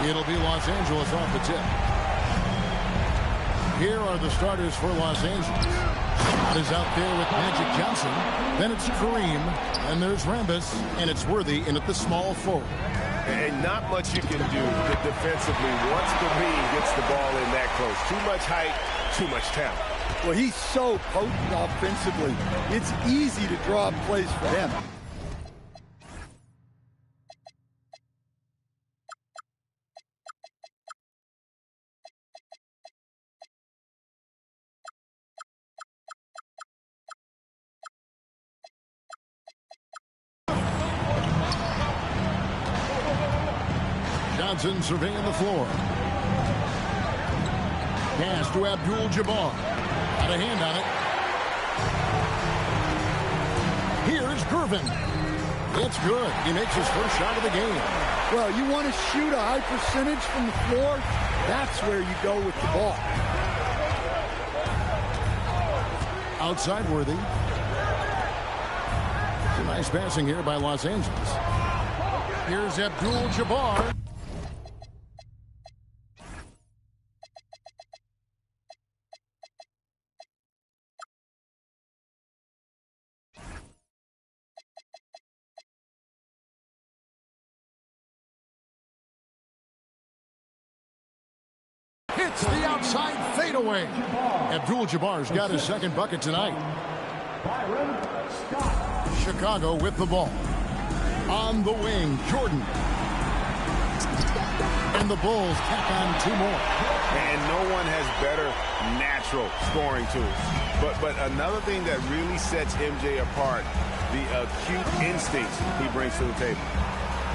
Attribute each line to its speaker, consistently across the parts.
Speaker 1: It'll be Los Angeles off the tip. Here are the starters for Los Angeles. Scott is out there with Magic Johnson. Then it's Kareem. And there's Rambis. And it's Worthy in at the small forward.
Speaker 2: And not much you can do defensively once Kareem gets the ball in that close. Too much height, too much talent.
Speaker 3: Well, he's so potent offensively. It's easy to draw up plays for him.
Speaker 1: Johnson surveying the floor. Pass to Abdul-Jabbar. Got a hand on it. Here's Gervin. It's good. He makes his first shot of the game.
Speaker 3: Well, you want to shoot a high percentage from the floor? That's where you go with the ball.
Speaker 1: Outside Worthy. Some nice passing here by Los Angeles. Here's Abdul-Jabbar. Hits the outside fadeaway. Abdul-Jabbar's got his second bucket tonight. Chicago with the ball. On the wing, Jordan. And the Bulls tack on two more.
Speaker 2: And no one has better natural scoring tools. But another thing that really sets MJ apart, the acute instincts he brings to the table.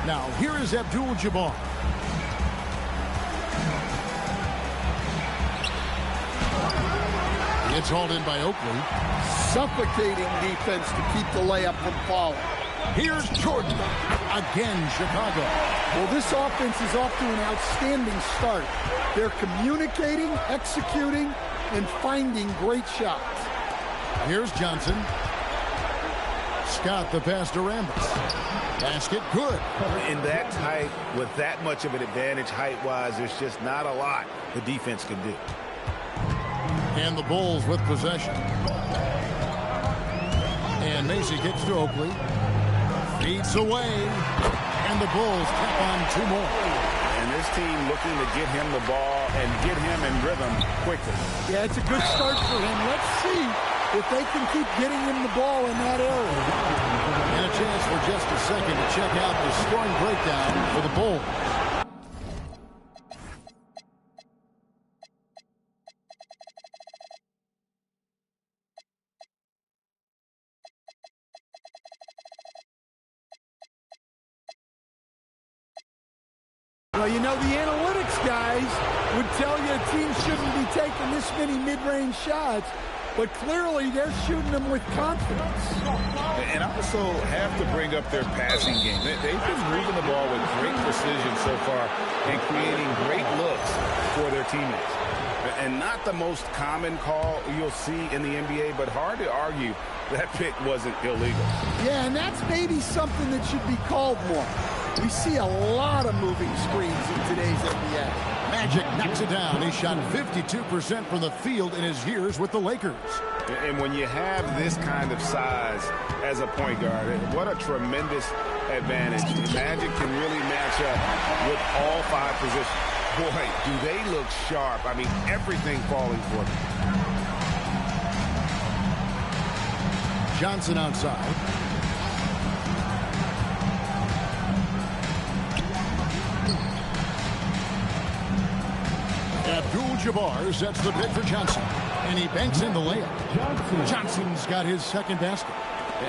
Speaker 1: Now, here is Abdul-Jabbar. It's hauled in by Oakley.
Speaker 3: Suffocating defense to keep the layup from falling.
Speaker 1: Here's Jordan. Again, Chicago.
Speaker 3: Well, this offense is off to an outstanding start. They're communicating, executing, and finding great shots.
Speaker 1: Here's Johnson. Scott the pass to Rambis. Basket good.
Speaker 2: In that tight, with that much of an advantage height-wise, there's just not a lot the defense can do.
Speaker 1: And the Bulls with possession. And Macy kicks to Oakley. Feeds away. And the Bulls tap on two more.
Speaker 2: And this team looking to get him the ball and get him in rhythm quickly.
Speaker 3: Yeah, it's a good start for him. Let's see if they can keep getting him the ball in that area.
Speaker 1: And a chance for just a second to check out the scoring breakdown for the Bulls.
Speaker 3: Well, you know, the analytics guys would tell you a team shouldn't be taking this many mid-range shots, but clearly they're shooting them with confidence.
Speaker 2: And I also have to bring up their passing game. They've been moving the ball with great precision so far and creating great looks for their teammates. And not the most common call you'll see in the NBA, but hard to argue that pick wasn't illegal.
Speaker 3: Yeah, and that's maybe something that should be called more. We see a lot of moving screens in today's NBA.
Speaker 1: Magic knocks it down. He shot 52% from the field in his years with the Lakers.
Speaker 2: And when you have this kind of size as a point guard, what a tremendous advantage. Magic can really match up with all five positions. Boy, do they look sharp. I mean, everything falling for them.
Speaker 1: Johnson outside. Abdul-Jabbar sets the pick for Johnson. And he banks in the layup. Johnson's got his second basket.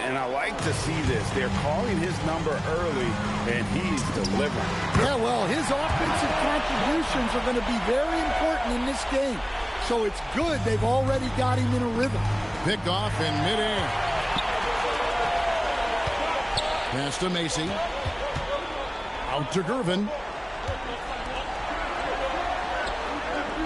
Speaker 2: And I like to see this. They're calling his number early, and he's delivering.
Speaker 3: Yeah, well, his offensive contributions are going to be very important in this game. So it's good they've already got him in a rhythm.
Speaker 1: Picked off in midair. Pass to Macy. Out to Gervin.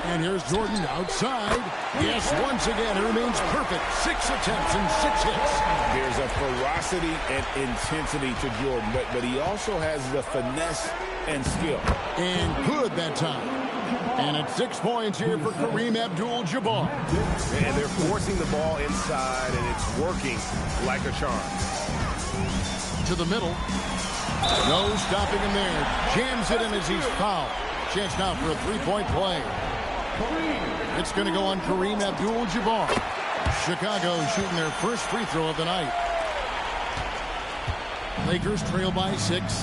Speaker 1: And here's Jordan outside. Yes, once again, it remains perfect. 6 attempts and 6 hits.
Speaker 2: There's a ferocity and intensity to Jordan, but he also has the finesse and skill.
Speaker 1: And good that time. And it's 6 points here for Kareem Abdul-Jabbar.
Speaker 2: And they're forcing the ball inside, and it's working like a charm.
Speaker 1: To the middle. No stopping him there. Jams it in as he's fouled. Chance now for a three-point play. It's going to go on Kareem Abdul-Jabbar. Chicago shooting their first free throw of the night. Lakers trail by 6.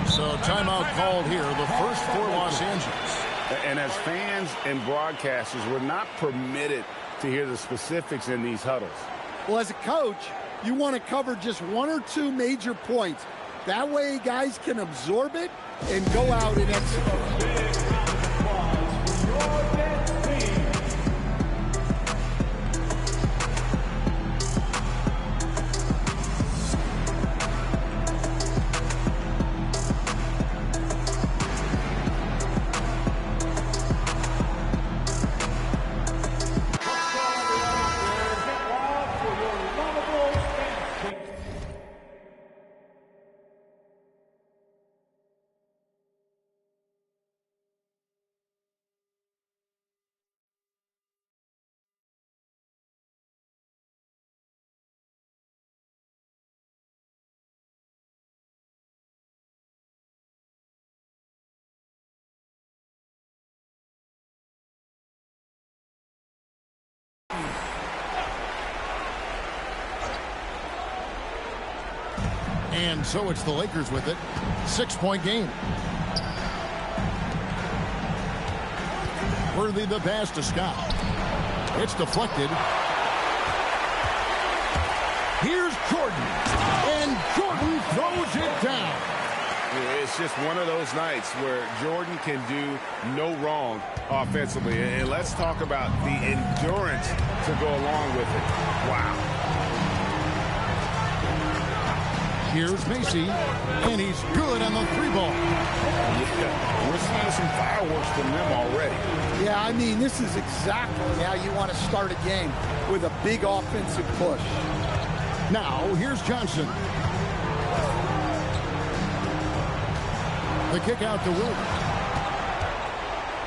Speaker 1: So timeout called here, the first for Los Angeles.
Speaker 2: And as fans and broadcasters, we're not permitted to hear the specifics in these huddles.
Speaker 3: Well, as a coach, you want to cover just 1 or 2 major points. That way guys can absorb it and go out and execute.
Speaker 1: And so it's the Lakers with it. 6-point game. Worthy the pass to Scott. It's deflected. Here's Jordan. And Jordan throws it down.
Speaker 2: It's just one of those nights where Jordan can do no wrong offensively. And let's talk about the endurance to go along with it. Wow.
Speaker 1: Here's Macy, and he's good on the 3-ball.
Speaker 2: Yeah, we're seeing some fireworks from them already.
Speaker 3: Yeah, I mean, this is exactly how you want to start a game, with a big offensive push.
Speaker 1: Now, here's Johnson. The kick out to Williams.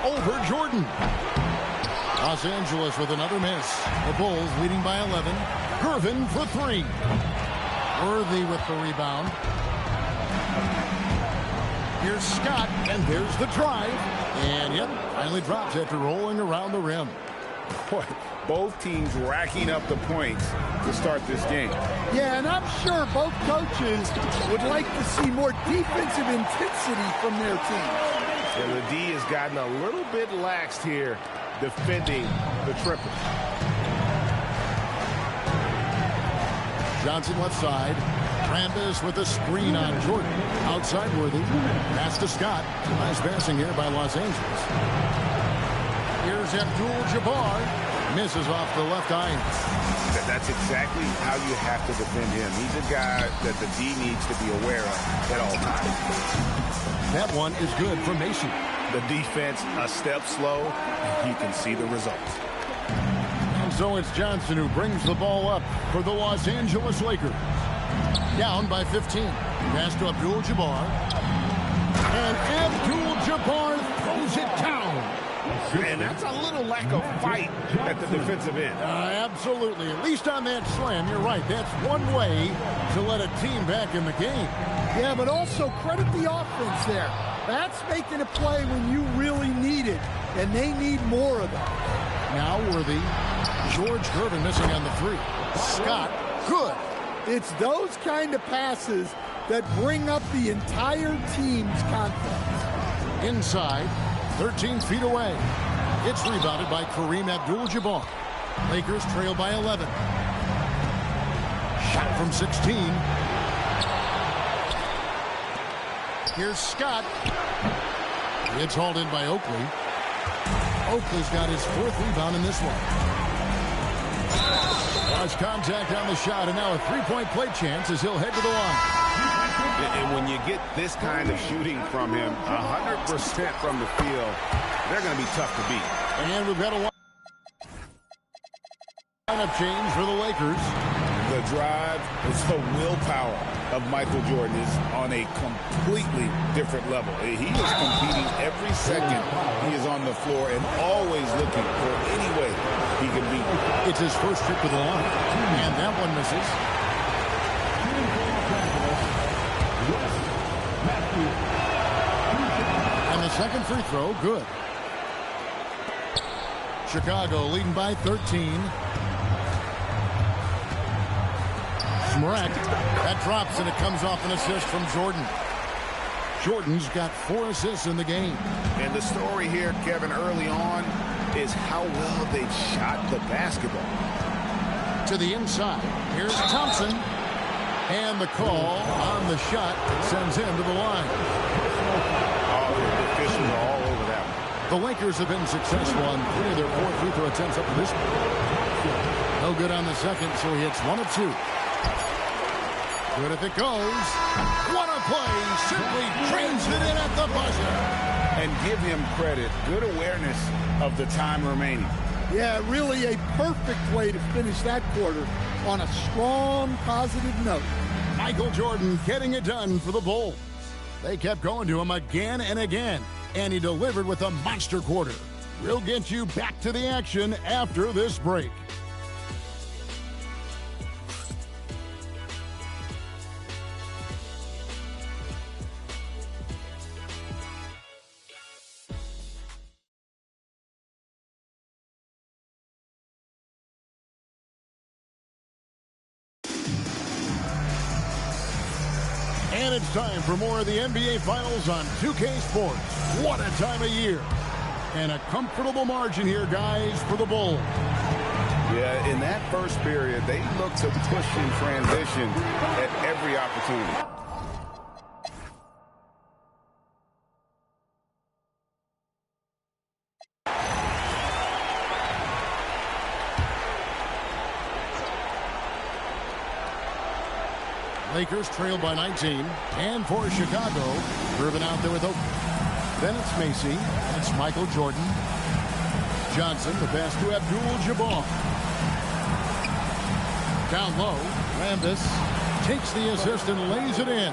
Speaker 1: Over Jordan. Los Angeles with another miss. The Bulls leading by 11. Gervin for 3. Worthy with the rebound. Here's Scott, and there's the drive. And, yep, finally drops after rolling around the rim.
Speaker 2: Boy, both teams racking up the points to start this game.
Speaker 3: Yeah, and I'm sure both coaches would like to see more defensive intensity from their team.
Speaker 2: And the D has gotten a little bit laxed here defending the triple.
Speaker 1: Johnson left side. Rambis with a screen on Jordan. Outside Worthy. Pass to Scott. Nice passing here by Los Angeles. Here's Abdul-Jabbar. Misses off the left iron.
Speaker 2: That's exactly how you have to defend him. He's a guy that the D needs to be aware of at all times.
Speaker 1: That one is good for Mason.
Speaker 2: The defense a step slow. You can see the results.
Speaker 1: And so it's Johnson who brings the ball up for the Los Angeles Lakers. Down by 15. Pass to Abdul-Jabbar. And Abdul-Jabbar throws it down.
Speaker 2: And that's a little lack of fight at the defensive end.
Speaker 1: Absolutely. At least on that slam, you're right. That's one way to let a team back in the game.
Speaker 3: Yeah, but also credit the offense there. That's making a play when you really need it, and they need more of that.
Speaker 1: Now Worthy. George Gervin missing on the 3. Scott, good.
Speaker 3: It's those kind of passes that bring up the entire team's confidence.
Speaker 1: Inside, 13 feet away. It's rebounded by Kareem Abdul-Jabbar. Lakers trail by 11. Shot from 16. Here's Scott. It's hauled in by Oakley. Oakley's got his 4th rebound in this one. Lost contact on the shot, and now a 3-point play chance as he'll head to the line.
Speaker 2: And when you get this kind of shooting from him, 100% from the field, they're going to be tough to beat.
Speaker 1: And we've got a lineup change for the Lakers.
Speaker 2: The the drive, it's the willpower of Michael Jordan is on a completely different level. He is competing every second he is on the floor and always looking for any way he can beat.
Speaker 1: It's his first trip to the line, and that one misses. And the second free throw, good. Chicago leading by 13. Smrek, that drops and it comes off an assist from Jordan. Jordan's got 4 assists in the game.
Speaker 2: And the story here, Kevin, early on is how well they've shot the basketball.
Speaker 1: To the inside, here's Thompson. And the call on the shot sends him to the line.
Speaker 2: Oh, the officials are all over that one.
Speaker 1: The Lakers have been successful on 3 of their 4 free throw attempts up to this point. No good on the second, so he hits 1 of 2. Good if it goes. What a play. Simply trains it in at the buzzer.
Speaker 2: And give him credit. Good awareness of the time remaining.
Speaker 3: Yeah, really a perfect way to finish that quarter on a strong, positive note.
Speaker 1: Michael Jordan getting it done for the Bulls. They kept going to him again and again, and he delivered with a monster quarter. We'll get you back to the action after this break. And it's time for more of the NBA Finals on 2K Sports. What a time of year. And a comfortable margin here, guys, for the Bulls.
Speaker 2: Yeah, in that first period, they looked to push in transition at every opportunity.
Speaker 1: Lakers trail by 19. And for Chicago, Irvin out there with Oakland. Then it's Macy. It's Michael Jordan. Johnson, the pass to Abdul-Jabbar. Down low, Rambis takes the assist and lays it in.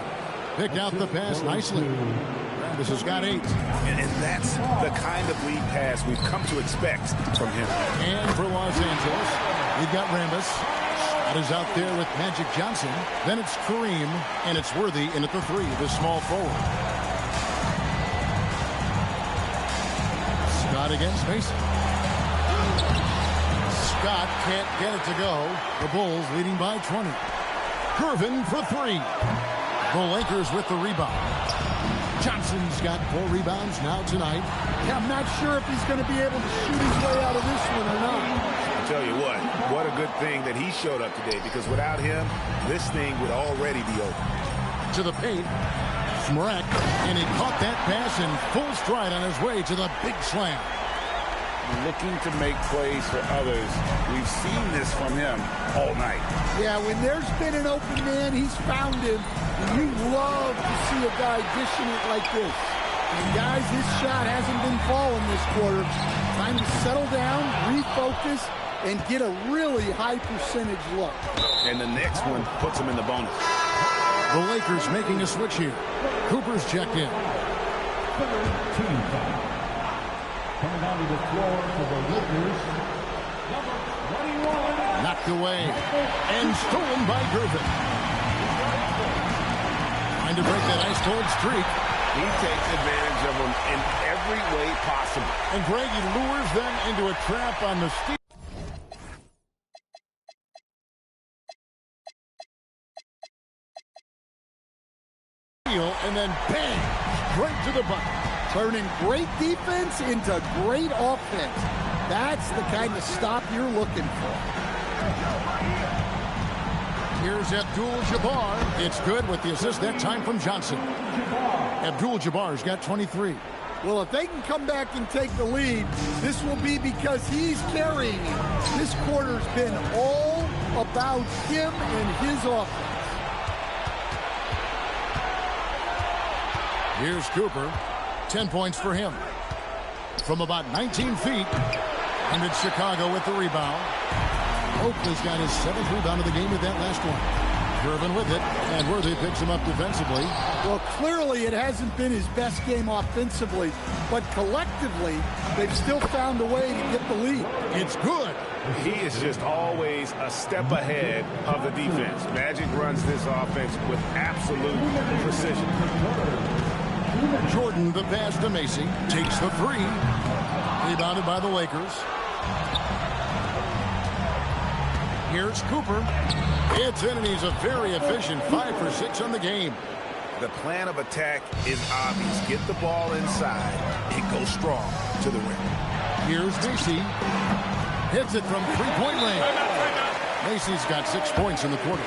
Speaker 1: Picked out the pass nicely. Rambis has got 8.
Speaker 2: And that's the kind of lead pass we've come to expect from him.
Speaker 1: And for Los Angeles, we've got Rambis. Scott is out there with Magic Johnson. Then it's Kareem, and it's Worthy in at the 3, the small forward. Scott against Mason. Scott can't get it to go. The Bulls leading by 20. Irvin for 3. The Lakers with the rebound. Johnson's got 4 rebounds now tonight.
Speaker 3: Yeah, I'm not sure if he's going to be able to shoot his way out of this one or not.
Speaker 2: I'll tell you what a good thing that he showed up today, because without him, this thing would already be over.
Speaker 1: To the paint, Smrek, and he caught that pass in full stride on his way to the big slam.
Speaker 2: Looking to make plays for others. We've seen this from him all night.
Speaker 3: Yeah, when there's been an open man, he's found him. And you love to see a guy dishing it like this. And guys, his shot hasn't been falling this quarter. Time to settle down, refocus, and get a really high percentage look.
Speaker 2: And the next one puts him in the bonus.
Speaker 1: The Lakers making a switch here. Cooper's checked in.
Speaker 4: Coming down to the floor for the Lakers, number 21.
Speaker 1: Knocked away and stolen by Griffin. Trying to break that ice-cold streak.
Speaker 2: He takes advantage of them in every way possible.
Speaker 1: And Greg, he lures them into a trap on the steal. And then bang, straight to the bucket.
Speaker 3: Turning great defense into great offense. That's the kind of stop you're looking for.
Speaker 1: Here's Abdul-Jabbar. It's good with the assist that time from Johnson. Abdul-Jabbar's got 23.
Speaker 3: Well, if they can come back and take the lead, this will be because he's carrying it. This quarter's been all about him and his offense.
Speaker 1: Here's Cooper. 10 points for him. From about 19 feet. And it's Chicago with the rebound. Oakley's got his 7th rebound of the game with that last one. Gervin with it, and Worthy picks him up defensively.
Speaker 3: Well, clearly it hasn't been his best game offensively, but collectively, they've still found a way to get the lead.
Speaker 1: It's good.
Speaker 2: He is just always a step ahead of the defense. Magic runs this offense with absolute precision.
Speaker 1: Jordan, the pass to Macy, takes the 3. Rebounded by the Lakers. Here's Cooper. It's in, and he's a very efficient 5 for 6 on the game.
Speaker 2: The plan of attack is obvious. Get the ball inside and go strong to the rim.
Speaker 1: Here's Macy. Hits it from 3-point range. Macy's got 6 points in the quarter.